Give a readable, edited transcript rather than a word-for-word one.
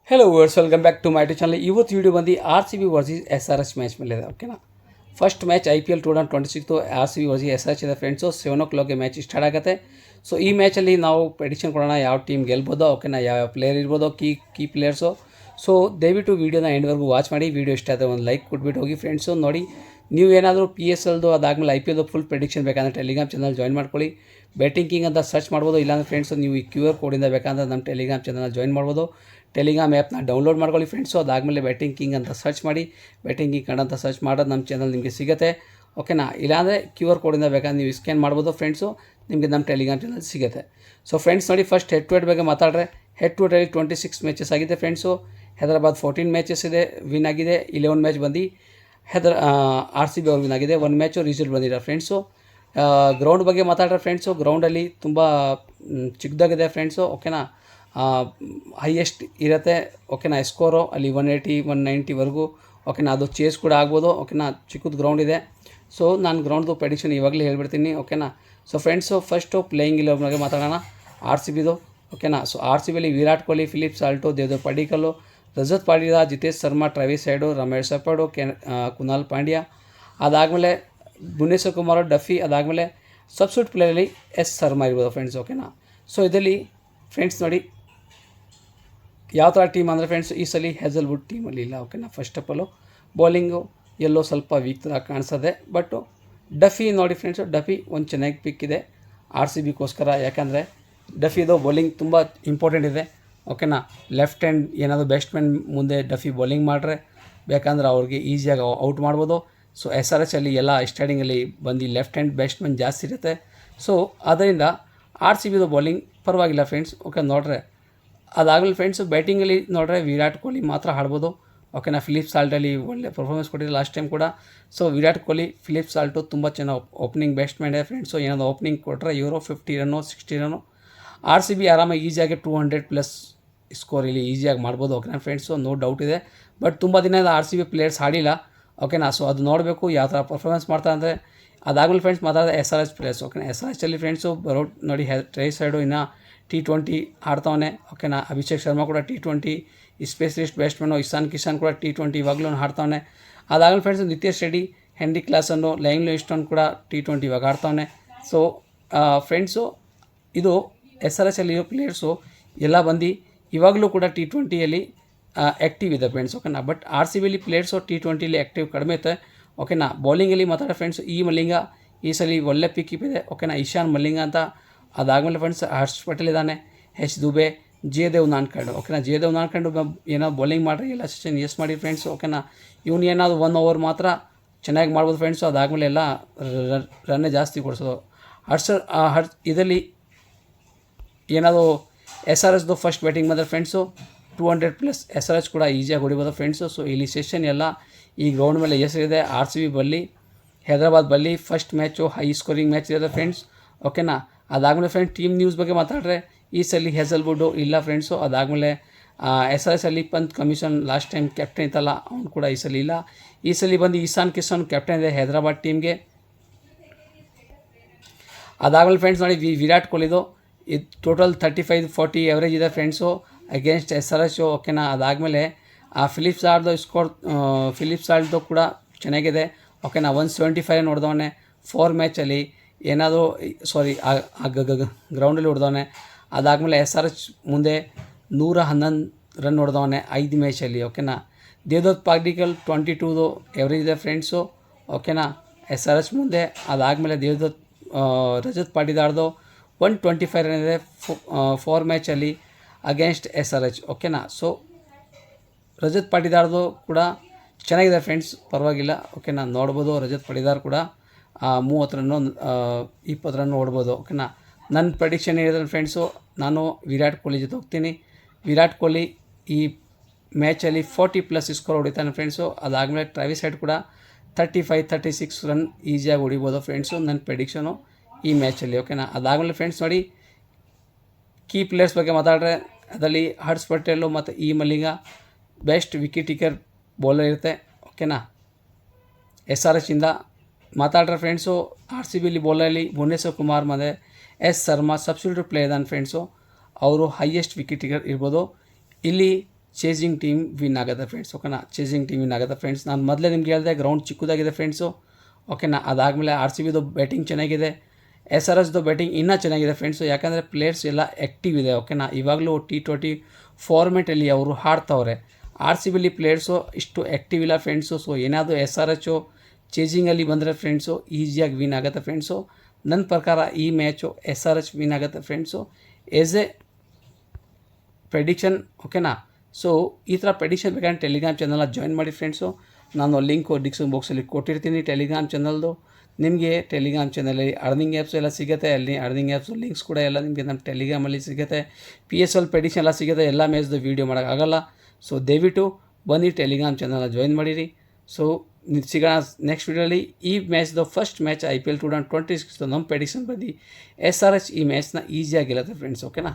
Hello ವರ್ಸ್ welcome back to my to channel. ಇವತ್ತು video ಬಂದು R C B versus S R H match ಮೇಲೆ ಇದೆ. ಓಕೆನಾ, first match IPL 2026 R C B versus S R H ಇದೆ friends. 7 o'clock match start ಆಗುತ್ತೆ. So ಈ ಮ್ಯಾಚಲ್ಲಿ ನಾವು ಪ್ರೆಡಿಕ್ಷನ್ ಕೊಡೋಣ, ಯಾವ ಟೀಮ್ ಗೆಲ್ಬೋದೋ, ಓಕೆನಾ, ಯಾವ ಪ್ಲೇಯರ್ ಇರ್ಬೋದೋ, ಕೀ ಪ್ಲೇಯರ್ಸು. ಸೊ ದಯವಿಟ್ಟು ವೀಡಿಯೋನ ಎಂಡ್ವರೆಗೂ ವಾಚ್ ಮಾಡಿ. ವೀಡಿಯೋ ಇಷ್ಟ ಆದರೆ ಒಂದು ಲೈಕ್ ಕೊಟ್ಬಿಟ್ಟು ಹೋಗಿ ಫ್ರೆಂಡ್ಸು. ನೋಡಿ, ನೀವು ಏನಾದರೂ PSLದು ಅದಾದಮೇಲೆ IPL ಫುಲ್ ಪ್ರೆಡಿಕ್ಷನ್ ಬೇಕಂದರೆ ಟೆಲಿಗ್ರಾಮ್ ಚಾನಲ್ ಜಾಯ್ನ್ ಮಾಡ್ಕೊಳ್ಳಿ. ಬೆಟ್ಟಿಂಗ್ ಕಿಂಗ್ ಅಂತ ಸರ್ಚ್ ಮಾಡ್ಬೋದು. ಇಲ್ಲಾಂದರೆ ಫ್ರೆಂಡ್ಸು ನೀವು ಈ QR ಕೋಡಿಂದ ಬೇಕಂದ್ರೆ ನಮ್ಮ ಟೆಲಿಗ್ರಾಮ್ ಚಾನಲ್ ಜಾಯ್ನ್ ಮಾಡ್ಬೋದು. ಟೆಲಿಗ್ರಾಮ್ ಆ್ಯಪ್ನ ಡೌನ್ಲೋಡ್ ಮಾಡ್ಕೊಳ್ಳಿ ಫ್ರೆಂಡ್ಸು. ಅದಾದಮೇಲೆ ಬೆಟ್ಟಿಂಗ್ ಕಿಂಗ್ ಅಂತ ಸರ್ಚ್ ಮಾಡಿ. ಬೆಟ್ಟಿಂಗ್ ಕಿಂಗ್ ಕನ್ನಡ ಅಂತ ಸರ್ಚ್ ಮಾಡೋದು ನಮ್ಮ ಚಾನಲ್ ನಿಮಗೆ ಸಿಗುತ್ತೆ. ಓಕೆನಾ, ಇಲ್ಲಾಂದರೆ QR ಕೋಡಿಂದ ಬೇಕಂದ್ರೆ ನೀವು ಸ್ಕ್ಯಾನ್ ಮಾಡ್ಬೋದು ಫ್ರೆಂಡ್ಸು. ನಿಮಗೆ ನಮ್ಮ ಟೆಲಿಗ್ರಾಮ್ ಚಾನಲ್ ಸಿಗುತ್ತೆ. ಸೊ ಫ್ರೆಂಡ್ಸ್ ನೋಡಿ, ಫಸ್ಟ್ ಹೆಡ್ ಟು ಹೆಡ್ ಬಗ್ಗೆ ಮಾತಾಡ್ರೆ, ಹೆಡ್ ಟು ಹೆಡಲ್ಲಿ 26 ಮ್ಯಾಚಸ್ ಆಗಿದೆ ಫ್ರೆಂಡ್ಸು. ಹೈದರಾಬಾದ್ 14 ಮ್ಯಾಚಸ್ ಇದೆ, ವಿನ್ ಆಗಿದೆ. 11 ಮ್ಯಾಚ್ ಬಂದು RCB ಅವ್ರು ವಿನ್ ಆಗಿದೆ. 1 ಮ್ಯಾಚು ರಿಸಲ್ಟ್ ಬಂದಿದೆ ಫ್ರೆಂಡ್ಸು. ಗ್ರೌಂಡ್ ಬಗ್ಗೆ ಮಾತಾಡ್ರೆ ಫ್ರೆಂಡ್ಸು, ಗ್ರೌಂಡಲ್ಲಿ ತುಂಬ ಚಿಕ್ಕದಾಗಿದೆ ಫ್ರೆಂಡ್ಸು. ಓಕೆನಾ, ಹೈಯೆಸ್ಟ್ ಇರುತ್ತೆ. ಓಕೆನಾ, ಸ್ಕೋರು ಅಲ್ಲಿ 180 190ವರೆಗೂ. ಓಕೆನಾ, ಅದು ಚೇಸ್ ಕೂಡ ಆಗ್ಬೋದು. ಓಕೆನಾ, ಚಿಕ್ಕದು ಗ್ರೌಂಡ್ ಇದೆ. ಸೊ ನಾನು ಗ್ರೌಂಡ್ದು ಪ್ರೆಡಿಕ್ಷನ್ ಇವಾಗಲೇ ಹೇಳ್ಬಿಡ್ತೀನಿ. ಓಕೆನಾ, ಸೊ ಫ್ರೆಂಡ್ಸು ಫಸ್ಟು ಪ್ಲೇಯಿಂಗ್ 11 ಬಗ್ಗೆ ಮಾತಾಡೋಣ RCBದು. ಓಕೆನಾ, ಸೊ RCBಯಲ್ಲಿ Virat Kohli, Philip Salt, Devdutt Padikkal, Rajat Patidar, Jitesh Sharma, Travis Head, Ramesh ಸಪಡು, ಕುನಾಲ್ ಪಾಂಡ್ಯ. ಅದಾದಮೇಲೆ ಭುವನೇಶ್ವರ್ ಕುಮಾರ್, ಡಫಿ. ಅದಾದಮೇಲೆ ಸಬ್ಸ್ಟಿಟ್ಯೂಟ್ ಪ್ಲೇಯರಲ್ಲಿ S ಶರ್ಮಾ ಇರ್ಬೋದು ಫ್ರೆಂಡ್ಸ್. ಓಕೆನಾ, ಸೊ ಇದರಲ್ಲಿ ಫ್ರೆಂಡ್ಸ್ ನೋಡಿ ಯಾವ ಥರ ಟೀಮ್ ಅಂದರೆ ಫ್ರೆಂಡ್ಸ್, ಈ ಸಲ ಹೆಜಲ್ವುಡ್ ಟೀಮಲ್ಲಿ ಇಲ್ಲ. ಓಕೆನಾ, ಫಸ್ಟ್ ಆಫ್ ಆಲು ಬೌಲಿಂಗು ಎಲ್ಲೋ ಸ್ವಲ್ಪ ವೀಕ್ ಥರ ಕಾಣಿಸ್ತದೆ. ಬಟ್ಟು ಡಫಿ ನೋಡಿ ಫ್ರೆಂಡ್ಸು, ಡಫಿ ಒಂದು ಚೆನ್ನಾಗಿ ಪಿಕ್ ಇದೆ RCBಗೋಸ್ಕರ. ಯಾಕಂದರೆ ಡಫಿದು ಬೌಲಿಂಗ್ ತುಂಬ ಇಂಪಾರ್ಟೆಂಟ್ ಇದೆ. ಓಕೆನಾ, ಲೆಫ್ಟ್ ಹ್ಯಾಂಡ್ ಏನಾದರೂ ಬ್ಯಾಟ್ಸ್ಮನ್ ಮುಂದೆ ಡಫಿ ಬೌಲಿಂಗ್ ಮಾಡಿದ್ರೆ ಬೇಕಂದ್ರೆ ಅವ್ರಿಗೆ ಈಸಿಯಾಗಿ ಔಟ್ ಮಾಡ್ಬೋದು. ಸೊ SRHಲ್ಲಿ ಎಲ್ಲ ಸ್ಟಾರ್ಟಿಂಗಲ್ಲಿ ಬಂದು ಲೆಫ್ಟ್ ಹ್ಯಾಂಡ್ ಬ್ಯಾಟ್ಸ್ಮನ್ ಜಾಸ್ತಿ ಇರುತ್ತೆ. ಸೊ ಅದರಿಂದ RCBದು ಬೌಲಿಂಗ್ ಪರವಾಗಿಲ್ಲ ಫ್ರೆಂಡ್ಸ್. ಓಕೆ, ನೋಡ್ರೆ ಅದಾಗಲಿ ಫ್ರೆಂಡ್ಸು ಬ್ಯಾಟಿಂಗಲ್ಲಿ ನೋಡ್ರೆ ವಿರಾಟ್ ಕೊಹ್ಲಿ ಮಾತ್ರ ಆಡ್ಬೋದು. ಓಕೆನಾ, ಫಿಲಿಪ್ ಸಾಲ್ಟಲ್ಲಿ ಒಳ್ಳೆ ಪರ್ಫಾರ್ಮೆನ್ಸ್ ಕೊಟ್ಟಿದೆ ಲಾಸ್ಟ್ ಟೈಮ್ ಕೂಡ. So Virat Kohli, Philip Salt ತುಂಬ ಚೆನ್ನಾಗಿ ಓಪನಿಂಗ್ ಬ್ಯಾಟ್ಸ್ಮನ್ ಇದೆ ಫ್ರೆಂಡ್ಸು. ಏನಾದರೂ ಓಪನಿಂಗ್ ಕೊಟ್ಟರೆ ಇವರು 50 ರನ್ನು 60 ರನ್ನು RCB ಆರಾಮಾಗಿ ಈಸಿಯಾಗಿ 200+ ಸ್ಕೋರ್ ಇಲ್ಲಿ ಈಸಿಯಾಗಿ ಮಾಡ್ಬೋದು. ಓಕೆನಾ ಫ್ರೆಂಡ್ಸು, ನೋ ಡೌಟ್ ಇದೆ. ಬಟ್ ತುಂಬ ದಿನದ RCB ಪ್ಲೇಯರ್ಸ್ ಆಡಿಲ್ಲ. ಓಕೆನಾ, ಸೊ ಅದು ನೋಡಬೇಕು ಯಾವ ಥರ ಪರ್ಫಾರ್ಮೆನ್ಸ್ ಮಾಡ್ತಾರೆ ಅಂದರೆ. ಅದಾಗಲಿ ಫ್ರೆಂಡ್ಸ್ ಮಾತಾಡಿದ್ರೆ SRH ಪ್ಲೇಯರ್ಸ್. ಓಕೆನಾ, SRHಲ್ಲಿ ಫ್ರೆಂಡ್ಸು ಬರೋ ನೋಡಿ, ಟ್ರೇಸ್ ಸೈಡು ಇನ್ನು T20 ಆಡ್ತಾವನೆ. ಓಕೆನಾ, ಅಭಿಷೇಕ್ ಶರ್ಮಾ ಕೂಡ T20 specialist batsman. Ishan Kishan ಕೂಡ T20 ಇವಾಗಲೂ ಆಡ್ತಾವನೆ. ಅದಾಗಲಿ friends Nitish Reddy, Henry Klaasen, Liam Livingstone ಕೂಡ T20 ಇವಾಗ ಆಡ್ತಾವನೆ. ಸೊ ಫ್ರೆಂಡ್ಸು ಇದು SRHಲ್ಲಿ ಪ್ಲೇಯರ್ಸು ಎಲ್ಲ ಬಂದು ಇವಾಗಲೂ ಕೂಡ T20ಯಲ್ಲಿ ಆ್ಯಕ್ಟಿವ್ ಇದೆ ಫ್ರೆಂಡ್ಸ್. ಓಕೆನಾ, ಬಟ್ RCBಯಲ್ಲಿ ಪ್ಲೇಯರ್ಸು T20ಯಲ್ಲಿ ಆ್ಯಕ್ಟಿವ್ ಕಡಿಮೆ ಇರುತ್ತೆ. ಓಕೆನಾ, ಬೌಲಿಂಗಲ್ಲಿ ಮಾತಾಡೋ ಫ್ರೆಂಡ್ಸ್, ಈ ಮಲ್ಲಿಂಗ ಈ ಸಲ ಒಳ್ಳೆ ಪಿಕ್ ಇದೆ. ಓಕೆನಾ, ಇಶಾನ್ ಮಲ್ಲಿಂಗ ಅಂತ. ಅದಾದಮೇಲೆ ಫ್ರೆಂಡ್ಸ್ ಹರ್ಷ್ ಪಟೇಲ್ ಇದ್ದಾನೆ, H ದುಬೆ, ಜಯದೇವ್ ನಾನ್ಕಂಡು. ಓಕೆನಾ, ಜಯದೇವ್ ನಾನ್ಕಂಡು ಏನೋ ಬೌಲಿಂಗ್ ಮಾಡಿರಿ, ಎಲ್ಲ ಸೆಷನ್ ಎಸ್ ಮಾಡಿ ಫ್ರೆಂಡ್ಸ್. ಓಕೆನಾ, ಇವನು ಏನಾದರೂ 1 ಓವರ್ ಮಾತ್ರ ಚೆನ್ನಾಗಿ ಮಾಡ್ಬೋದು ಫ್ರೆಂಡ್ಸು. ಅದಾದಮೇಲೆ ಎಲ್ಲ ರನ್ನೇ ಜಾಸ್ತಿ ಕೊಡಿಸೋದು. ಇದರಲ್ಲಿ ಏನಾದರೂ SRHದು ಫಸ್ಟ್ ಬ್ಯಾಟಿಂಗ್ ಬಂದರೆ ಫ್ರೆಂಡ್ಸು 200+ SRH ಕೂಡ ಈಸಿಯಾಗಿ ಹೊಡಿಬೋದು ಫ್ರೆಂಡ್ಸು. ಸೊ ಇಲ್ಲಿ ಸೆಷನ್ ಎಲ್ಲ ಈ ಗ್ರೌಂಡ್ ಮೇಲೆ ಹೆಸರಿದೆ. RCB ಬಲ್ಲಿ ಹೈದರಾಬಾದ್ ಬಲ್ಲಿ first match high scoring match ಇದೆ ಫ್ರೆಂಡ್ಸ್. ಓಕೆನಾ, ಅದಾದಮೇಲೆ ಫ್ರೆಂಡ್ಸ್ ಟೀಮ್ ನ್ಯೂಸ್ ಬಗ್ಗೆ ಮಾತಾಡಿದ್ರೆ, ಈ ಸಲ ಹೆಜಲ್ವುಡ್ಡು ಇಲ್ಲ ಫ್ರೆಂಡ್ಸು. ಅದಾದಮೇಲೆ SRHಲ್ಲಿ Pat Cummins last time captain ಇತ್ತಲ್ಲ, ಅವ್ನು ಕೂಡ ಈ ಸಲ ಇಲ್ಲ. ಈ ಸಲ ಬಂದು ಇಶಾನ್ ಕಿಶನ್ ಕ್ಯಾಪ್ಟನ್ ಇದೆ ಹೈದರಾಬಾದ್ ಟೀಮ್ಗೆ. ಅದಾದಮೇಲೆ ಫ್ರೆಂಡ್ಸ್ ನೋಡಿ, ವಿರಾಟ್ ಕೊಹ್ಲಿದು ಇದು ಟೋಟಲ್ 35-40 ಎವರೇಜ್ ಇದೆ ಫ್ರೆಂಡ್ಸು ಅಗೇನ್ಸ್ಟ್ SRH. ಓಕೆನಾ, ಅದಾದಮೇಲೆ ಫಿಲಿಪ್ ಸಾಲ್ಟ್ದು ಕೂಡ ಚೆನ್ನಾಗಿದೆ. ಓಕೆನಾ, 175 ಹೊಡೆದವನೆ 4 ಮ್ಯಾಚಲ್ಲಿ. ಏನಾದರೂ ಗ್ರೌಂಡಲ್ಲಿ ಹೊಡೆದವನೆ. ಅದಾದಮೇಲೆ SRH ಮುಂದೆ 111 ರನ್ ಹೊಡೆದವನೆ 5 ಮ್ಯಾಚಲ್ಲಿ. ಓಕೆನಾ, ದೇವದತ್ ಪಾಡಿಕ್ಕಲ್ 22ದು ಎವರೇಜ್ ಇದೆ ಫ್ರೆಂಡ್ಸು. ಓಕೆನಾ, SRH ಮುಂದೆ. ಅದಾದಮೇಲೆ ರಜತ್ ಪಾಟಿದಾರ್ದು 125 ರನ್ ಇದೆ 4 ಮ್ಯಾಚಲ್ಲಿ ಅಗೇನ್ಸ್ಟ್ SRH. ಓಕೆನಾ, ಸೊ ರಜತ್ ಪಾಟಿದಾರ್ದು ಕೂಡ ಚೆನ್ನಾಗಿದೆ ಫ್ರೆಂಡ್ಸ್, ಪರವಾಗಿಲ್ಲ. ಓಕೆನಾ, ನೋಡ್ಬೋದು. ರಜತ್ ಪಾಟಿದಾರ್ ಕೂಡ 30 ರನ್ನು 20 ರನ್ ಹೊಡ್ಬೋದು. ಓಕೆನಾ, ನನ್ನ ಪ್ರೆಡಿಕ್ಷನ್ ಏನಿದೆ ಫ್ರೆಂಡ್ಸು, ನಾನು ವಿರಾಟ್ ಕೊಹ್ಲಿ ಜೊತೆ ಹೋಗ್ತೀನಿ. ವಿರಾಟ್ ಕೊಹ್ಲಿ ಈ ಮ್ಯಾಚಲ್ಲಿ 40+ ಸ್ಕೋರ್ ಹೊಡಿತಾನೆ ಫ್ರೆಂಡ್ಸು. ಅದಾದಮೇಲೆ ಟ್ರಾವಿಸ್ ಹೆಡ್ ಕೂಡ 35-36 ರನ್ ಈಸಿಯಾಗಿ ಹೊಡಿಬೋದು ಫ್ರೆಂಡ್ಸು, ನನ್ನ ಪ್ರೆಡಿಕ್ಷನು ಈ ಮ್ಯಾಚಲ್ಲಿ. ಓಕೆನಾ, ಅದಾದಮೇಲೆ ಫ್ರೆಂಡ್ಸ್ ನೋಡಿ, ಕೀ ಪ್ಲೇಯರ್ಸ್ ಬಗ್ಗೆ ಮಾತಾಡಿದ್ರೆ ಅದರಲ್ಲಿ ಹರ್ಷ್ ಪಟೇಲು ಮತ್ತು ಈ ಮಲ್ಲಿಂಗ ಬೆಸ್ಟ್ ವಿಕೆಟ್ ಟೇಕರ್ ಬೌಲರ್ ಇರುತ್ತೆ. ಓಕೆನಾ, SRHಯಿಂದ ಮಾತಾಡ್ರೆ ಫ್ರೆಂಡ್ಸು, RCBಯಲ್ಲಿ ಬೌಲರಲ್ಲಿ ಭುವನೇಶ್ವರ್ ಕುಮಾರ್ ಮತ್ತು S ಶರ್ಮಾ ಸಬ್ಸ್ಟಿಟ್ಯೂಟ್ ಪ್ಲೇಯರ್ ಇದ್ದಾನೆ ಫ್ರೆಂಡ್ಸು. ಅವರು ಹೈಯೆಸ್ಟ್ ವಿಕೆಟ್ ಟೇಕರ್ ಇರ್ಬೋದು. ಇಲ್ಲಿ ಚೇಸಿಂಗ್ ಟೀಮ್ ವಿನ್ ಆಗುತ್ತೆ ಫ್ರೆಂಡ್ಸ್. ಓಕೆನಾ, ಚೇಸಿಂಗ್ ಟೀಮ್ ವಿನ್ ಆಗುತ್ತೆ ಫ್ರೆಂಡ್ಸ್. ನಾನು ಮೊದಲೇ ನಿಮ್ಗೆ ಹೇಳಿದೆ ಗ್ರೌಂಡ್ ಚಿಕ್ಕದಾಗಿದೆ ಫ್ರೆಂಡ್ಸು. ಓಕೆನಾ, ಅದಾದಮೇಲೆ RCBದು ಬ್ಯಾಟಿಂಗ್ ಚೆನ್ನಾಗಿದೆ, SRHದು ಬ್ಯಾಟಿಂಗ್ ಇನ್ನೂ ಚೆನ್ನಾಗಿದೆ ಫ್ರೆಂಡ್ಸು. ಯಾಕಂದರೆ ಪ್ಲೇಯರ್ಸ್ ಎಲ್ಲ ಆ್ಯಕ್ಟಿವ್ ಇದೆ. ಓಕೆನಾ, ಇವಾಗಲೂ T20 ಫಾರ್ಮೆಟಲ್ಲಿ ಅವರು ಆಡ್ತವ್ರೆ. RCBಲಿ ಪ್ಲೇಯರ್ಸು ಇಷ್ಟು ಆ್ಯಕ್ಟಿವ್ ಇಲ್ಲ ಫ್ರೆಂಡ್ಸು. ಸೊ ಏನಾದರೂ SRH ಚೇಸಿಂಗಲ್ಲಿ ಬಂದರೆ ಫ್ರೆಂಡ್ಸು ಈಸಿಯಾಗಿ ವಿನ್ ಆಗುತ್ತೆ ಫ್ರೆಂಡ್ಸು. ನನ್ನ ಪ್ರಕಾರ ಈ ಮ್ಯಾಚು SRH ವಿನ್ ಆಗುತ್ತೆ ಫ್ರೆಂಡ್ಸು ಎಸ್ ಎ ಪ್ರೆಡಿಕ್ಷನ್. ಓಕೆನಾ, ಸೊ ಈ ಥರ ಪ್ರೆಡಿಕ್ಷನ್ ಬೇಕಾದ್ರೆ ಟೆಲಿಗ್ರಾಮ್ ಚಾನಲ್ನ ಜಾಯಿನ್ ಮಾಡಿ ಫ್ರೆಂಡ್ಸು. ನಾನು ಲಿಂಕು ಡಿಸ್ಕ್ರಿಪ್ಷನ್ ಬಾಕ್ಸಲ್ಲಿ ಕೊಟ್ಟಿರ್ತೀನಿ ಟೆಲಿಗ್ರಾಮ್ ಚಾನಲ್ದು. ನಿಮಗೆ ಟೆಲಿಗ್ರಾಮ್ ಚಾನಲಲ್ಲಿ ಅರ್ನಿಂಗ್ ಆ್ಯಪ್ಸ್ ಎಲ್ಲ ಸಿಗುತ್ತೆ. ಅಲ್ಲಿ ಅರ್ನಿಂಗ್ ಆ್ಯಪ್ಸು ಲಿಂಕ್ಸ್ ಕೂಡ ಎಲ್ಲ ನಿಮಗೆ ನಮ್ಮ ಟೆಲಿಗ್ರಾಮಲ್ಲಿ ಸಿಗುತ್ತೆ. PSL ಪ್ರೆಡಿಕ್ಷನ್ ಎಲ್ಲ ಸಿಗುತ್ತೆ. ಎಲ್ಲ ಮ್ಯಾಚ್ದು ವೀಡಿಯೋ ಮಾಡೋಕ್ಕಾಗಲ್ಲ. ಸೊ ದಯವಿಟ್ಟು ಬನ್ನಿ ಟೆಲಿಗ್ರಾಮ್ ಚಾನಲ್ನ ಜಾಯಿನ್ ಮಾಡಿರಿ. ಸೊ ಸಿಗೋಣ ನೆಕ್ಸ್ಟ್ ವೀಡಿಯೋಲಿ. ಈ ಮ್ಯಾಚ್ದು ಫಸ್ಟ್ ಮ್ಯಾಚ್ IPL 2026 ನಮ್ಮ ಪ್ರೆಡಿಕ್ಷನ್ ಬಂದು SRH ಈ ಮ್ಯಾಚ್ನ ಈಸಿಯಾಗಿ ಗೆಲ್ಲುತ್ತೆ ಫ್ರೆಂಡ್ಸ್. ಓಕೆನಾ.